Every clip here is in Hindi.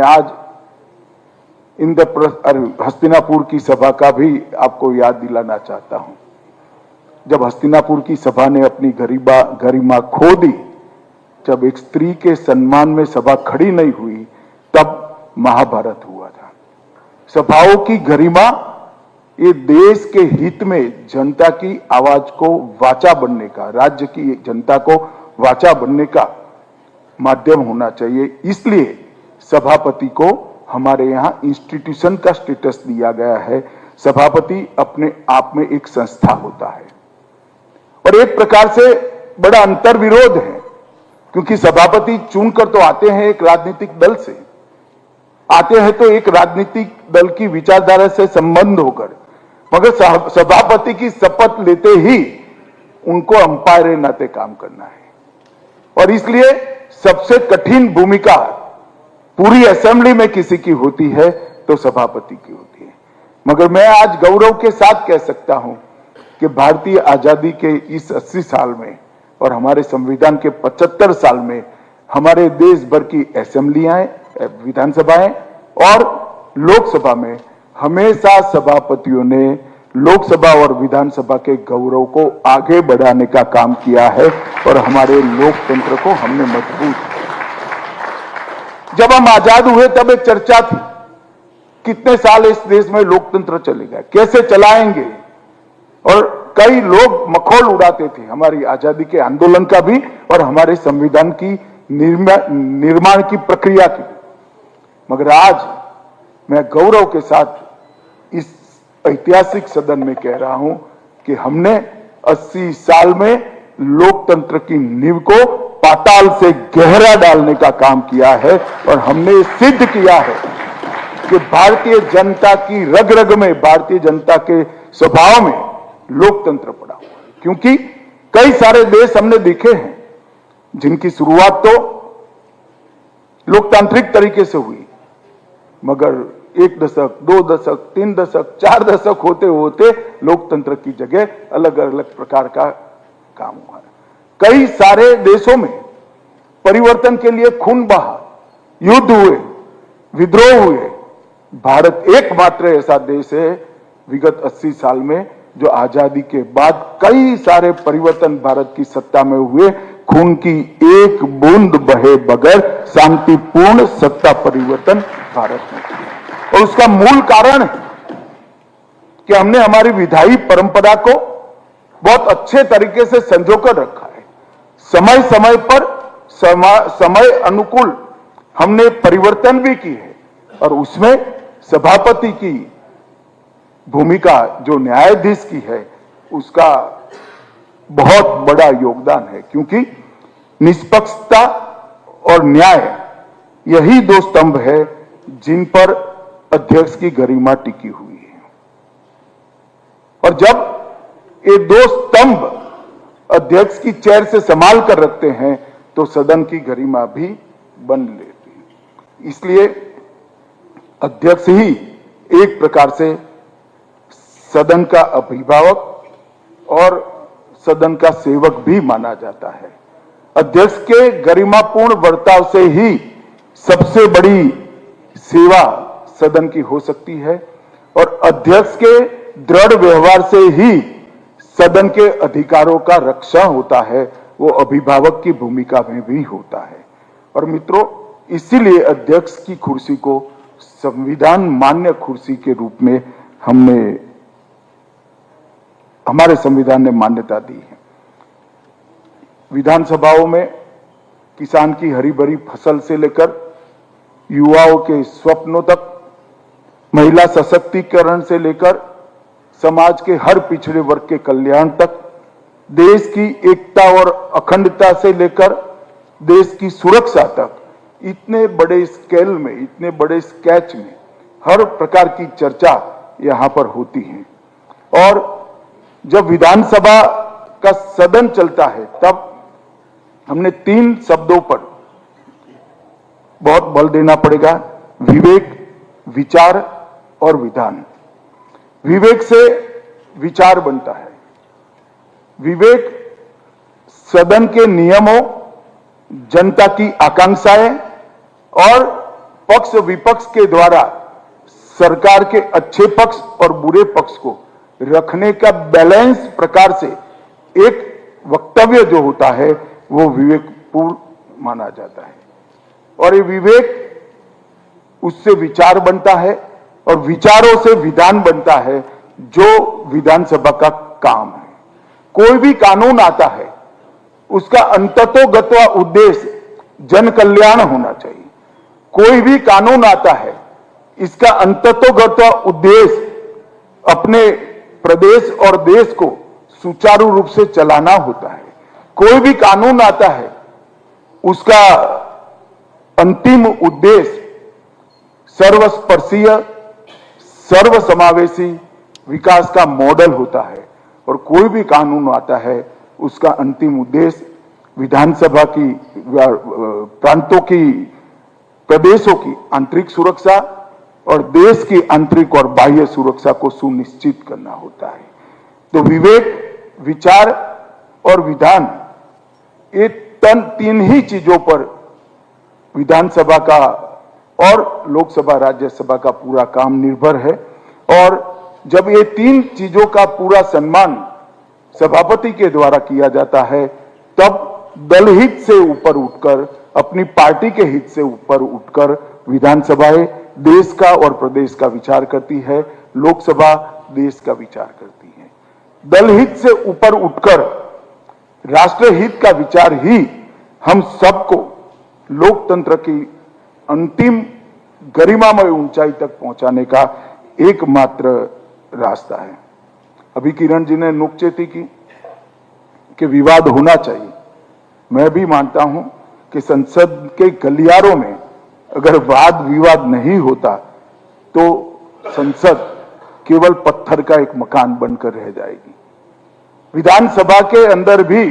आज हस्तिनापुर की सभा का भी आपको याद दिलाना चाहता हूं। जब हस्तिनापुर की सभा ने अपनी गरिमा खो दी, जब एक स्त्री के सम्मान में सभा खड़ी नहीं हुई, तब महाभारत हुआ था। सभाओं की गरिमा ये देश के हित में जनता की आवाज को वाचा बनने का, राज्य की जनता को वाचा बनने का माध्यम होना चाहिए। इसलिए सभापति को हमारे यहां इंस्टीट्यूशन का स्टेटस दिया गया है। सभापति अपने आप में एक संस्था होता है और एक प्रकार से बड़ा अंतर्विरोध है, क्योंकि सभापति चुनकर तो आते हैं एक राजनीतिक दल से, आते हैं तो एक राजनीतिक दल की विचारधारा से संबंध होकर, मगर सभापति की शपथ लेते ही उनको अंपायर नाते काम करना है। और इसलिए सबसे कठिन भूमिका पूरी असेंबली में किसी की होती है तो सभापति की होती है। मगर मैं आज गौरव के साथ कह सकता हूं कि भारतीय आजादी के इस 80 साल में और हमारे संविधान के 75 साल में हमारे देश भर की असेंबलियां, विधानसभाएं और लोकसभा में हमेशा सभापतियों ने लोकसभा और विधानसभा के गौरव को आगे बढ़ाने का काम किया है और हमारे लोकतंत्र को हमने मजबूत। जब हम आजाद हुए तब एक चर्चा थी, कितने साल इस देश में लोकतंत्र चलेगा, कैसे चलाएंगे, और कई लोग मखौल उड़ाते थे हमारी आजादी के आंदोलन का भी और हमारे संविधान की निर्माण की प्रक्रिया की। मगर आज मैं गौरव के साथ इस ऐतिहासिक सदन में कह रहा हूं कि हमने 80 साल में लोकतंत्र की नींव को पाताल से गहरा डालने का काम किया है और हमने सिद्ध किया है कि भारतीय जनता की रग रग में, भारतीय जनता के स्वभाव में लोकतंत्र पड़ा हुआ है। क्योंकि कई सारे देश हमने देखे हैं जिनकी शुरुआत तो लोकतांत्रिक तरीके से हुई, मगर 1 दशक, 2 दशक, 3 दशक, 4 दशक होते होते लोकतंत्र की जगह अलग अलग प्रकार का काम हुआ है। कई सारे देशों में परिवर्तन के लिए खून बहा, युद्ध हुए, विद्रोह हुए। भारत एकमात्र ऐसा देश है विगत 80 साल में जो आजादी के बाद कई सारे परिवर्तन भारत की सत्ता में हुए, खून की एक बूंद बहे बगैर शांतिपूर्ण सत्ता परिवर्तन भारत में किया। और उसका मूल कारण है कि हमने हमारी विधायी परंपरा को बहुत अच्छे तरीके से संजोकर रखा है। समय समय पर समय अनुकूल हमने परिवर्तन भी की है और उसमें सभापति की भूमिका जो न्यायाधीश की है उसका बहुत बड़ा योगदान है, क्योंकि निष्पक्षता और न्याय यही 2 स्तंभ है जिन पर अध्यक्ष की गरिमा टिकी हुई है। और जब ये 2 स्तंभ अध्यक्ष की चेयर से संभाल कर रखते हैं तो सदन की गरिमा भी बन लेती है। इसलिए अध्यक्ष ही एक प्रकार से सदन का अभिभावक और सदन का सेवक भी माना जाता है। अध्यक्ष के गरिमापूर्ण बर्ताव से ही सबसे बड़ी सेवा सदन की हो सकती है और अध्यक्ष के दृढ़ व्यवहार से ही सदन के अधिकारों का रक्षा होता है, वो अभिभावक की भूमिका में भी होता है। और मित्रों, इसीलिए अध्यक्ष की कुर्सी को संविधान मान्य कुर्सी के रूप में हमारे संविधान ने मान्यता दी है। विधानसभाओं में किसान की हरी भरी फसल से लेकर युवाओं के स्वप्नों तक, महिला सशक्तिकरण से लेकर समाज के हर पिछड़े वर्ग के कल्याण तक, देश की एकता और अखंडता से लेकर देश की सुरक्षा तक, इतने बड़े स्केल में, इतने बड़े स्केच में हर प्रकार की चर्चा यहां पर होती है। और जब विधानसभा का सदन चलता है तब हमने 3 शब्दों पर बहुत बल देना पड़ेगा: विवेक, विचार और विधान। विवेक से विचार बनता है। विवेक सदन के नियमों, जनता की आकांक्षाएं और पक्ष विपक्ष के द्वारा सरकार के अच्छे पक्ष और बुरे पक्ष को रखने का बैलेंस प्रकार से एक वक्तव्य जो होता है वो विवेकपूर्ण माना जाता है। और ये विवेक, उससे विचार बनता है और विचारों से विधान बनता है, जो विधानसभा का काम है। कोई भी कानून आता है उसका अंततोगत्वा उद्देश्य जन कल्याण होना चाहिए। कोई भी कानून आता है इसका अंततोगत्वा उद्देश्य अपने प्रदेश और देश को सुचारू रूप से चलाना होता है। कोई भी कानून आता है उसका अंतिम उद्देश्य सर्वस्पर्शीय, सर्वसमावेशी विकास का मॉडल होता है। और कोई भी कानून आता है उसका अंतिम उद्देश्य विधानसभा की, प्रांतों की, प्रदेशों की आंतरिक सुरक्षा और देश की आंतरिक और बाह्य सुरक्षा को सुनिश्चित करना होता है। तो विवेक, विचार और विधान, ये तीन ही चीजों पर विधानसभा का और लोकसभा राज्यसभा का पूरा काम निर्भर है। और जब ये तीन चीजों का पूरा सम्मान सभापति के द्वारा किया जाता है, तब दल हित से ऊपर उठकर, अपनी पार्टी के हित से ऊपर उठकर विधानसभाएं देश का और प्रदेश का विचार करती है, लोकसभा देश का विचार करती है। दल हित से ऊपर उठकर राष्ट्र हित का विचार ही हम सबको लोकतंत्र की अंतिम गरिमामय ऊंचाई तक पहुंचाने का एकमात्र रास्ता है। अभी किरण जी ने नुकचेती की कि विवाद होना चाहिए। मैं भी मानता हूं कि संसद के गलियारों में अगर वाद विवाद नहीं होता तो संसद केवल पत्थर का एक मकान बनकर रह जाएगी। विधानसभा के अंदर भी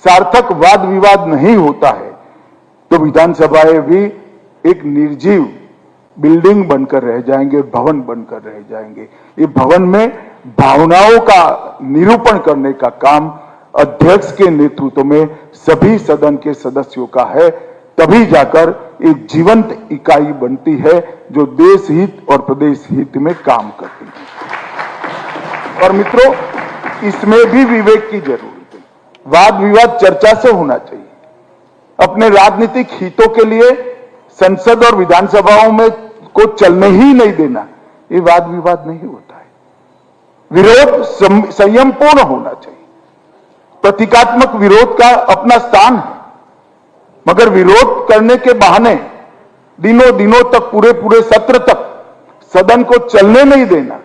सार्थक वाद विवाद नहीं होता है तो विधानसभाएं भी एक निर्जीव बिल्डिंग बनकर रह जाएंगे, भवन बनकर रह जाएंगे। ये भवन में भावनाओं का निरूपण करने का काम अध्यक्ष के नेतृत्व में सभी सदन के सदस्यों का है, तभी जाकर एक जीवंत इकाई बनती है जो देश हित और प्रदेश हित में काम करती है। और मित्रों, इसमें भी विवेक की जरूरत है। वाद विवाद चर्चा से होना चाहिए। अपने राजनीतिक हितों के लिए संसद और विधानसभाओं में को चलने ही नहीं देना, ये वाद विवाद नहीं होता है। विरोध संयमपूर्ण होना चाहिए। प्रतीकात्मक विरोध का अपना स्थान है, मगर विरोध करने के बहाने दिनों दिनों तक, पूरे पूरे सत्र तक सदन को चलने नहीं देना,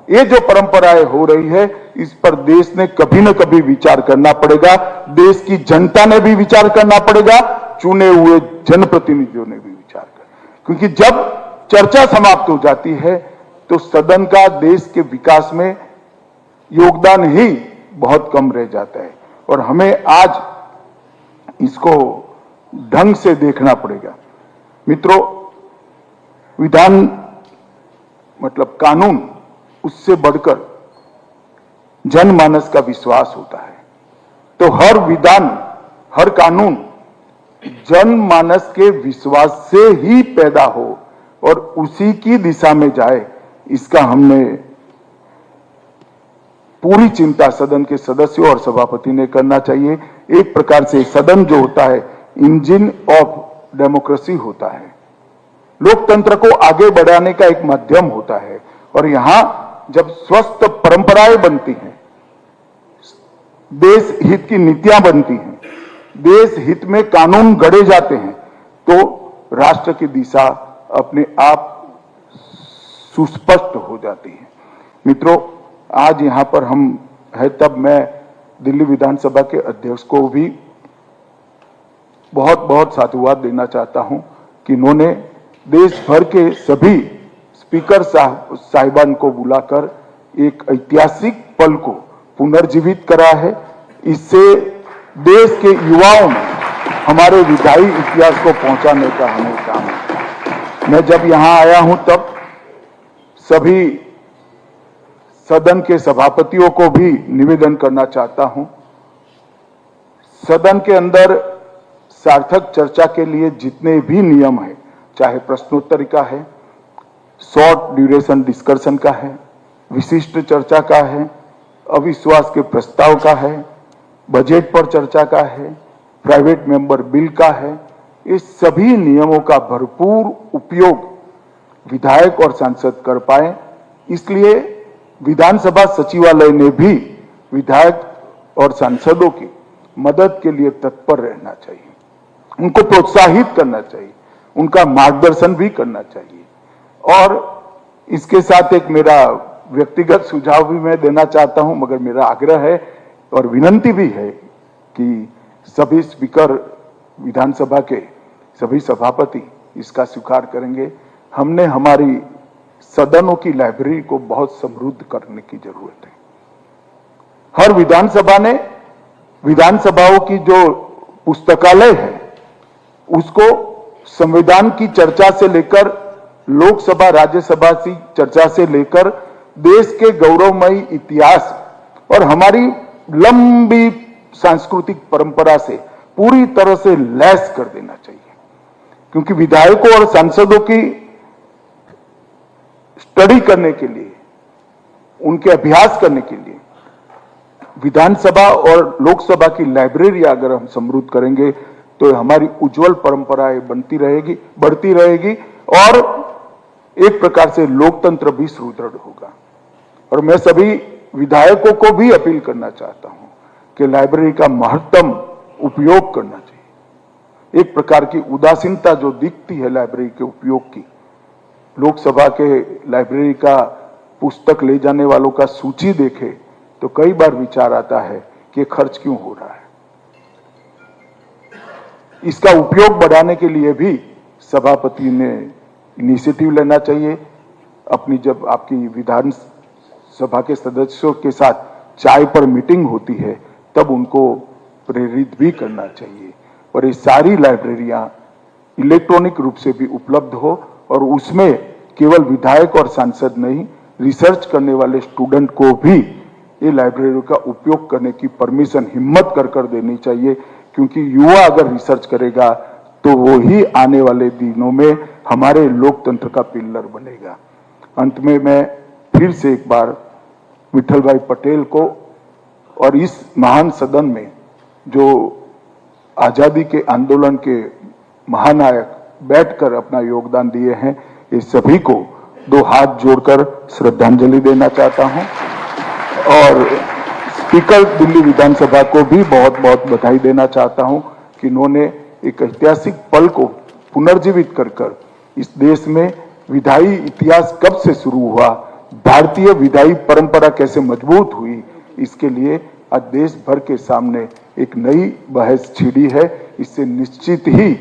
ये जो परंपराएं हो रही है, इस पर देश ने कभी न कभी विचार करना पड़ेगा। देश की जनता ने भी विचार करना पड़ेगा, चुने हुए जनप्रतिनिधियों ने भी विचार करना। क्योंकि जब चर्चा समाप्त हो जाती है तो सदन का देश के विकास में योगदान ही बहुत कम रह जाता है। और हमें आज इसको ढंग से देखना पड़ेगा। मित्रों, विधान मतलब कानून, उससे बढ़कर जनमानस का विश्वास होता है। तो हर विधान, हर कानून जनमानस के विश्वास से ही पैदा हो और उसी की दिशा में जाए, इसका हमने पूरी चिंता सदन के सदस्यों और सभापति ने करना चाहिए। एक प्रकार से सदन जो होता है, इंजन ऑफ डेमोक्रेसी होता है, लोकतंत्र को आगे बढ़ाने का एक माध्यम होता है। और यहां जब स्वस्थ परंपराएं बनती हैं, देश हित की नीतियां बनती हैं, देश हित में कानून गढ़े जाते हैं, तो राष्ट्र की दिशा अपने आप सुस्पष्ट हो जाती है। मित्रों, आज यहां पर हम है, तब मैं दिल्ली विधानसभा के अध्यक्ष को भी बहुत बहुत साधुवाद देना चाहता हूं कि इन्होंने देश भर के सभी स्पीकर साहिबान को बुलाकर एक ऐतिहासिक पल को पुनर्जीवित करा है। इससे देश के युवाओं में हमारे विधायी इतिहास को पहुंचाने का हमें काम है। मैं जब यहां आया हूं तब सभी सदन के सभापतियों को भी निवेदन करना चाहता हूं, सदन के अंदर सार्थक चर्चा के लिए जितने भी नियम हैं, चाहे प्रश्नोत्तरी का है, शॉर्ट ड्यूरेशन डिस्कशन का है, विशिष्ट चर्चा का है, अविश्वास के प्रस्ताव का है, बजट पर चर्चा का है, प्राइवेट मेंबर बिल का है, इस सभी नियमों का भरपूर उपयोग विधायक और सांसद कर पाए। इसलिए विधानसभा सचिवालय ने भी विधायक और सांसदों की मदद के लिए तत्पर रहना चाहिए, उनको प्रोत्साहित करना चाहिए, उनका मार्गदर्शन भी करना चाहिए। और इसके साथ एक मेरा व्यक्तिगत सुझाव भी मैं देना चाहता हूं, मगर मेरा आग्रह है और विनंती भी है कि सभी स्पीकर विधानसभा के सभी सभापति इसका स्वीकार करेंगे। हमने हमारी सदनों की लाइब्रेरी को बहुत समृद्ध करने की जरूरत है। हर विधानसभा ने विधानसभाओं की जो पुस्तकालय है उसको संविधान की चर्चा से लेकर लोकसभा राज्यसभा की चर्चा से लेकर देश के गौरवमयी इतिहास और हमारी लंबी सांस्कृतिक परंपरा से पूरी तरह से लैस कर देना चाहिए, क्योंकि विधायकों और सांसदों की स्टडी करने के लिए, उनके अभ्यास करने के लिए विधानसभा और लोकसभा की लाइब्रेरी अगर हम समृद्ध करेंगे तो हमारी उज्जवल परंपराएं बढ़ती रहेगी और एक प्रकार से लोकतंत्र भी सुदृढ़ होगा। और मैं सभी विधायकों को भी अपील करना चाहता हूं कि लाइब्रेरी का महत्तम उपयोग करना चाहिए। एक प्रकार की उदासीनता जो दिखती है लाइब्रेरी के उपयोग की, लोकसभा के लाइब्रेरी का पुस्तक ले जाने वालों का सूची देखे तो कई बार विचार आता है कि खर्च क्यों हो रहा है। इसका उपयोग बढ़ाने के लिए भी सभापति ने इनिशिएटिव लेना चाहिए। अपनी जब आपकी विधान सभा के सदस्यों के साथ चाय पर मीटिंग होती है तब उनको प्रेरित भी करना चाहिए और ये सारी लाइब्रेरियां इलेक्ट्रॉनिक रूप से भी उपलब्ध हो और उसमें केवल विधायक और सांसद नहीं, रिसर्च करने वाले स्टूडेंट को भी ये लाइब्रेरी का उपयोग करने की परमिशन हिम्मत कर देनी चाहिए, क्योंकि युवा अगर रिसर्च करेगा तो वो ही आने वाले दिनों में हमारे लोकतंत्र का पिलर बनेगा। अंत में मैं फिर से एक बार विठल भाई पटेल को और इस महान सदन में जो आजादी के आंदोलन के महानायक बैठकर अपना योगदान दिए हैं, ये सभी को दो हाथ जोड़कर श्रद्धांजलि देना चाहता हूं और स्पीकर दिल्ली विधानसभा को भी बहुत बहुत बधाई देना चाहता हूं कि इन्होंने एक ऐतिहासिक पल को पुनर्जीवित कर इस देश में विधायी इतिहास कब से शुरू हुआ, भारतीय विधायी परंपरा कैसे मजबूत हुई, इसके लिए आज देश भर के सामने एक नई बहस छिड़ी है। इससे निश्चित ही